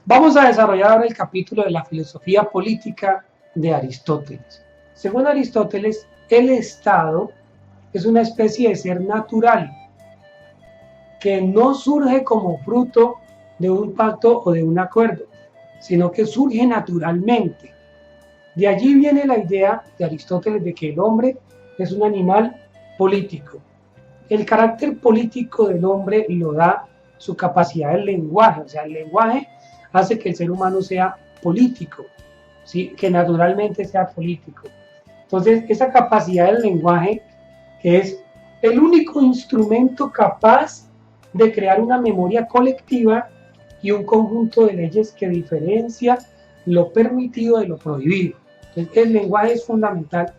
Vamos a desarrollar ahora el capítulo de la filosofía política de Aristóteles. Según Aristóteles, el Estado es una especie de ser natural que no surge como fruto de un pacto o de un acuerdo, sino que surge naturalmente. De allí viene la idea de Aristóteles de que el hombre es un animal político. El carácter político del hombre lo da su capacidad del lenguaje, o sea, el lenguaje hace que el ser humano sea político, ¿sí? Que naturalmente sea político. Entonces, esa capacidad del lenguaje es el único instrumento capaz de crear una memoria colectiva y un conjunto de leyes que diferencia lo permitido de lo prohibido. Entonces, el lenguaje es fundamental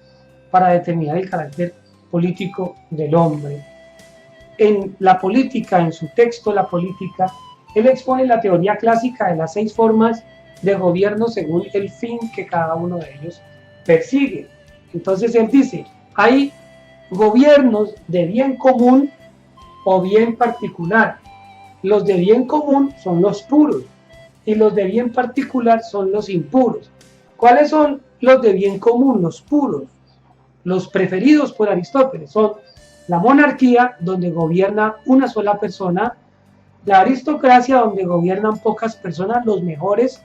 para determinar el carácter político del hombre. En la política, en su texto La política, él expone la teoría clásica de las 6 formas de gobierno según el fin que cada uno de ellos persigue. Entonces él dice, hay gobiernos de bien común o bien particular. Los de bien común son los puros y los de bien particular son los impuros. ¿Cuáles son los de bien común, los puros? Los preferidos por Aristóteles son la monarquía, donde gobierna una sola persona, la aristocracia, donde gobiernan pocas personas, los mejores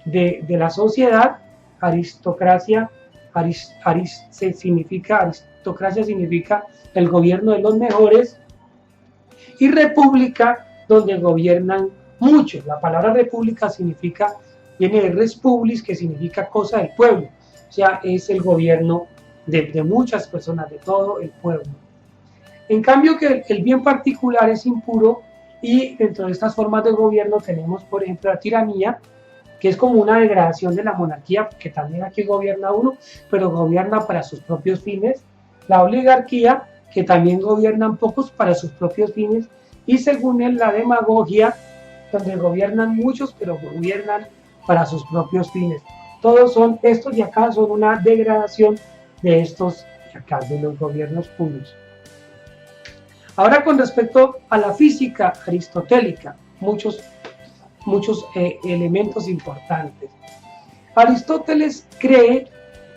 de la sociedad. Aristocracia, aristocracia significa el gobierno de los mejores, y república, donde gobiernan muchos. La palabra república viene de res publis, que significa cosa del pueblo, o sea, es el gobierno de muchas personas, de todo el pueblo. En cambio, que el bien particular es impuro, y dentro de estas formas de gobierno tenemos, por ejemplo, la tiranía, que es como una degradación de la monarquía, que también aquí gobierna uno, pero gobierna para sus propios fines. La oligarquía, que también gobiernan pocos para sus propios fines. Y según él, la demagogia, donde gobiernan muchos, pero gobiernan para sus propios fines. Todos son, estos de acá son una degradación de estos de acá, de los gobiernos puros. Ahora, con respecto a la física aristotélica, muchos elementos importantes. Aristóteles cree,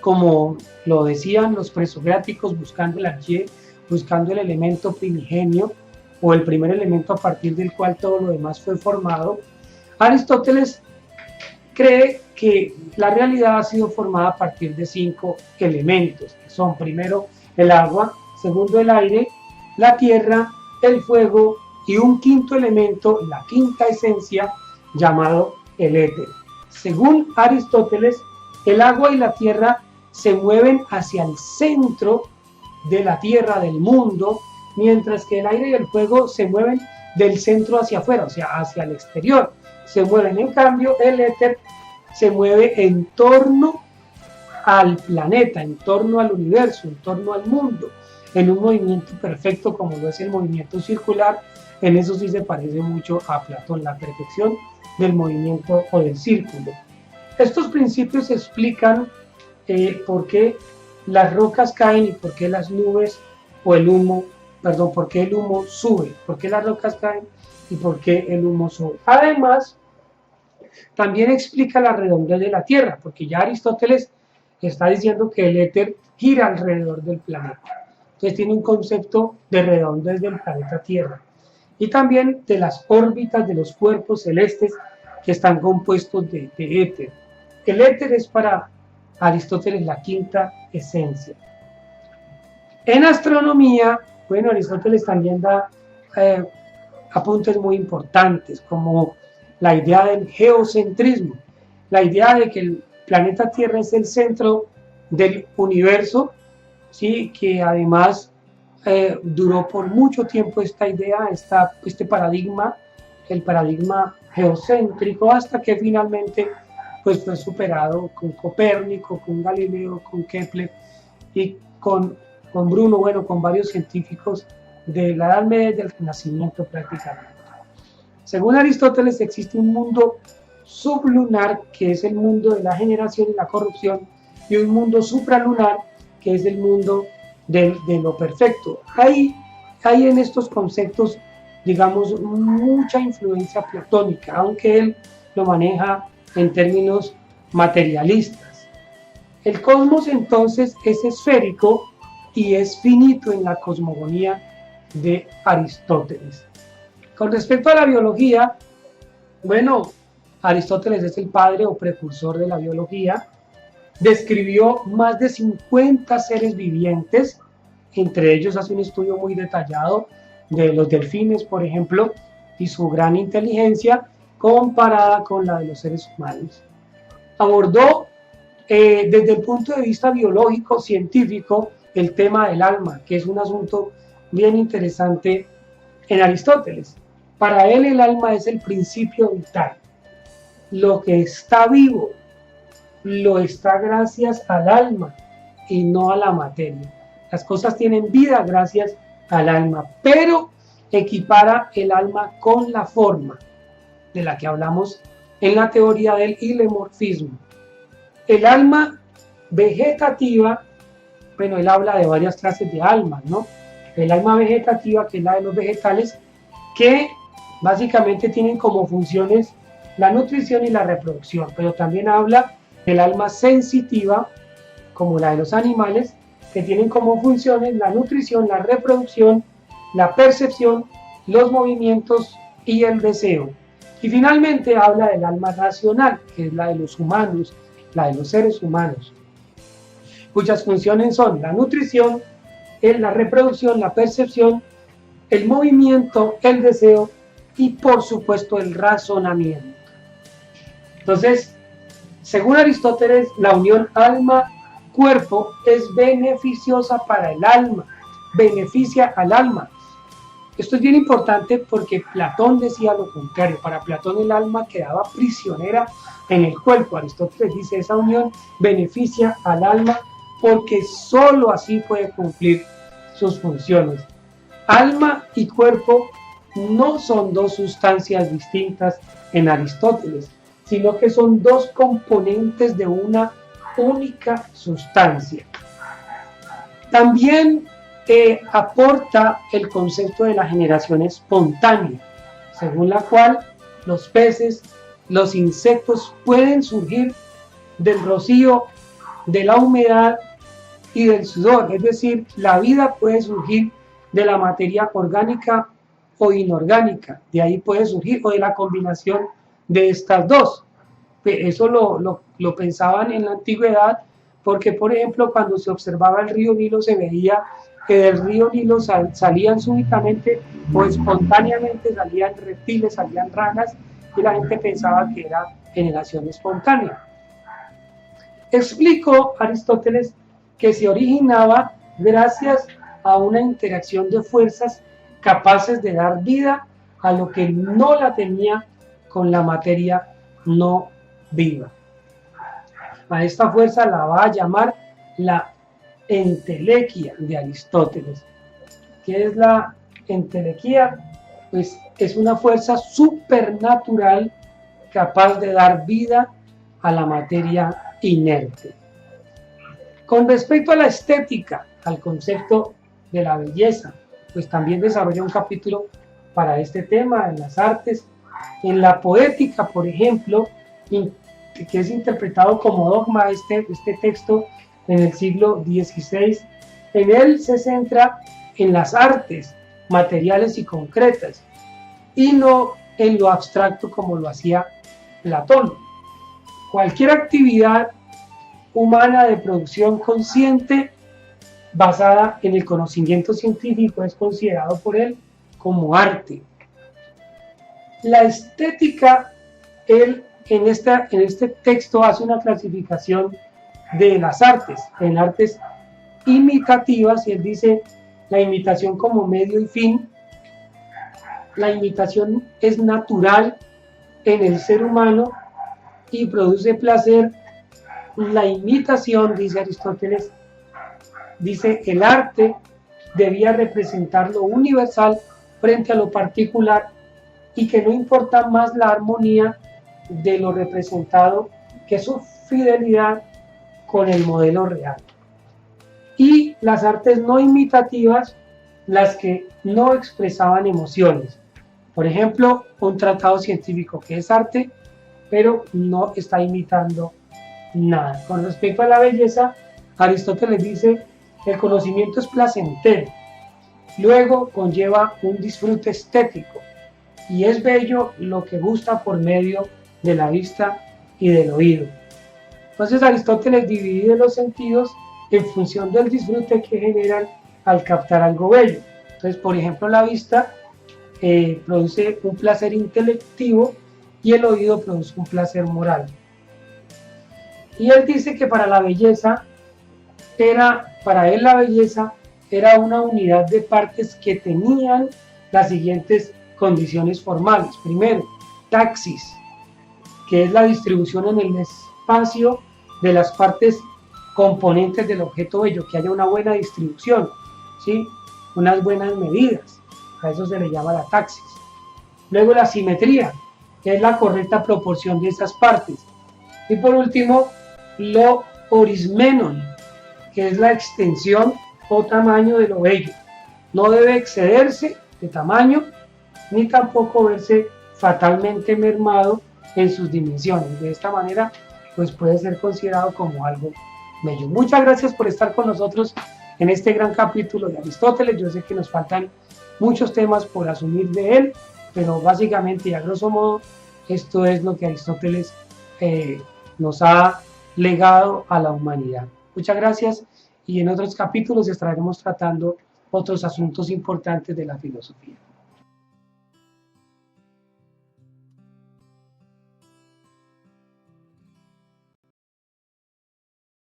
como lo decían los presocráticos, buscando el arché, buscando el elemento primigenio, o el primer elemento a partir del cual todo lo demás fue formado. Aristóteles cree que la realidad ha sido formada a partir de 5 elementos, que son primero el agua, segundo el aire, la tierra, el fuego y un quinto elemento, la quinta esencia, llamado el éter. Según Aristóteles, el agua y la tierra se mueven hacia el centro de la tierra, del mundo, mientras que el aire y el fuego se mueven del centro hacia afuera, o sea, hacia el exterior. Se mueven, en cambio, el éter se mueve en torno al planeta, en torno al universo, en torno al mundo, en un movimiento perfecto como lo es el movimiento circular. En eso sí se parece mucho a Platón, la perfección del movimiento o del círculo. Estos principios explican por qué las rocas caen y por qué las nubes o el humo, por qué el humo sube, por qué las rocas caen y por qué el humo sube. Además, también explica la redondez de la Tierra, porque ya Aristóteles está diciendo que el éter gira alrededor del planeta. Entonces tiene un concepto de redondez del planeta Tierra. Y también de las órbitas de los cuerpos celestes que están compuestos de éter. El éter es para Aristóteles la quinta esencia. En astronomía, bueno, Aristóteles también da apuntes muy importantes, como la idea del geocentrismo, la idea de que el planeta Tierra es el centro del universo, ¿sí? Que además duró por mucho tiempo esta idea, este paradigma, el paradigma geocéntrico, hasta que finalmente pues, fue superado con Copérnico, con Galileo, con Kepler y con Bruno, bueno, con varios científicos de la Edad Media y del Renacimiento prácticamente. Según Aristóteles, existe un mundo sublunar, que es el mundo de la generación y la corrupción, y un mundo supralunar, que es el mundo de lo perfecto. Hay en estos conceptos, digamos, mucha influencia platónica, aunque él lo maneja en términos materialistas. El cosmos entonces es esférico y es finito en la cosmogonía de Aristóteles. Con respecto a la biología, bueno, Aristóteles es el padre o precursor de la biología. Describió más de 50 seres vivientes, entre ellos hace un estudio muy detallado de los delfines, por ejemplo, y su gran inteligencia comparada con la de los seres humanos. Abordó desde el punto de vista biológico, científico, el tema del alma, que es un asunto bien interesante en Aristóteles. Para él el alma es el principio vital. Lo que está vivo lo está gracias al alma y no a la materia. Las cosas tienen vida gracias al alma, pero equipara el alma con la forma de la que hablamos en la teoría del hilemorfismo. El alma vegetativa, bueno, él habla de varias clases de almas, ¿no? El alma vegetativa, que es la de los vegetales, que básicamente tienen como funciones la nutrición y la reproducción, pero también habla del alma sensitiva, como la de los animales, que tienen como funciones la nutrición, la reproducción, la percepción, los movimientos y el deseo. Y finalmente habla del alma racional, que es la de los humanos, la de los seres humanos, cuyas funciones son la nutrición, la reproducción, la percepción, el movimiento, el deseo y por supuesto el razonamiento. Entonces, según Aristóteles, la unión alma-cuerpo es beneficiosa para el alma, beneficia al alma. Esto es bien importante porque Platón decía lo contrario. Para Platón el alma quedaba prisionera en el cuerpo. Aristóteles dice esa unión beneficia al alma porque sólo así puede cumplir sus funciones. Alma y cuerpo no son dos sustancias distintas en Aristóteles, sino que son dos componentes de una única sustancia. También aporta el concepto de la generación espontánea, según la cual los peces, los insectos pueden surgir del rocío, de la humedad y del sudor, es decir, la vida puede surgir de la materia orgánica o inorgánica, de ahí puede surgir, o de la combinación de estas dos. Eso lo pensaban en la antigüedad, porque por ejemplo cuando se observaba el río Nilo se veía que del río Nilo salían súbitamente o espontáneamente, salían reptiles, salían ranas, y la gente pensaba que era generación espontánea. Explicó Aristóteles que se originaba gracias a una interacción de fuerzas capaces de dar vida a lo que no la tenía con la materia no viva. A esta fuerza la va a llamar la entelequia de Aristóteles. ¿Qué es la entelequia? Pues es una fuerza supernatural capaz de dar vida a la materia inerte. Con respecto a la estética, al concepto de la belleza, pues también desarrolla un capítulo para este tema en las artes. En la poética, por ejemplo, que es interpretado como dogma este texto en el siglo XVI, en él se centra en las artes materiales y concretas y no en lo abstracto como lo hacía Platón. Cualquier actividad humana de producción consciente basada en el conocimiento científico es considerado por él como arte. La estética, él en este texto hace una clasificación de las artes, en artes imitativas, y él dice la imitación como medio y fin. La imitación es natural en el ser humano y produce placer. La imitación, dice Aristóteles, dice el arte debía representar lo universal frente a lo particular y que no importa más la armonía de lo representado que su fidelidad con el modelo real. Y las artes no imitativas, las que no expresaban emociones. Por ejemplo, un tratado científico, que es arte, pero no está imitando nada. Con respecto a la belleza, Aristóteles dice que el conocimiento es placentero, luego conlleva un disfrute estético y es bello lo que gusta por medio de la vista y del oído. Entonces Aristóteles divide los sentidos en función del disfrute que generan al captar algo bello. Entonces, por ejemplo, la vista produce un placer intelectivo y el oído produce un placer moral. Y él dice que para él la belleza era una unidad de partes que tenían las siguientes condiciones formales. Primero, taxis, que es la distribución en el espacio de las partes componentes del objeto bello, que haya una buena distribución, ¿sí? Unas buenas medidas, a eso se le llama la taxis. Luego la simetría, que es la correcta proporción de esas partes. Y por último, lo orismenon, que es la extensión o tamaño de lo bello. No debe excederse de tamaño, ni tampoco verse fatalmente mermado en sus dimensiones. De esta manera, pues puede ser considerado como algo bello. Muchas gracias por estar con nosotros en este gran capítulo de Aristóteles. Yo sé que nos faltan muchos temas por asumir de él, pero básicamente y a grosso modo, esto es lo que Aristóteles nos ha legado a la humanidad. Muchas gracias y en otros capítulos estaremos tratando otros asuntos importantes de la filosofía.